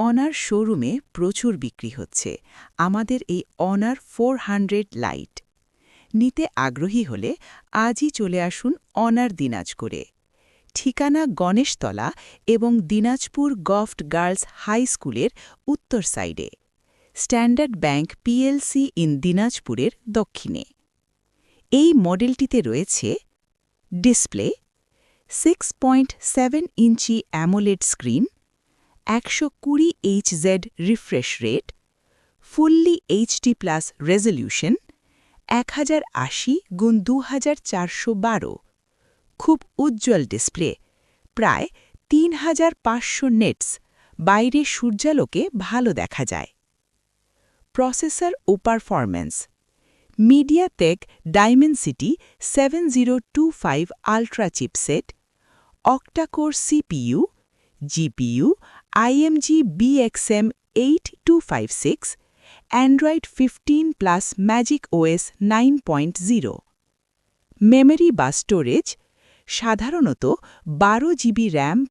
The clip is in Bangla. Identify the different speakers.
Speaker 1: অনার শোরুমে প্রচুর বিক্রি হচ্ছে আমাদের এই অনার 400 লাইট। নিতে আগ্রহী হলে আজই চলে আসুন অনার দিনাজপুরে। ঠিকানা গণেশতলা এবং দিনাজপুর গভট গার্লস হাই স্কুলের উত্তর সাইডে, স্ট্যান্ডার্ড ব্যাংক পিএলসি ইন দিনাজপুরের দক্ষিণে। এই মডেলটিতে রয়েছে ডিসপ্লে, 6.7 ইঞ্চি AMOLED screen, 120 Hz refresh rate, fully HD plus resolution, 1080x2412, খুব উজ্জ্বল ডিসপ্লে, প্রায় 3500 নেটস, বাইরে সূর্যালোকে ভালো দেখা যায়। প্রসেসর ও performance: MediaTek Dimensity 7025 ultra chipset, octa core CPU, GPU IMG BXM 8256, Android 15 plus magic OS 9.0। Memory বা স্টোরেজ: সাধারণত 12 জিবি RAM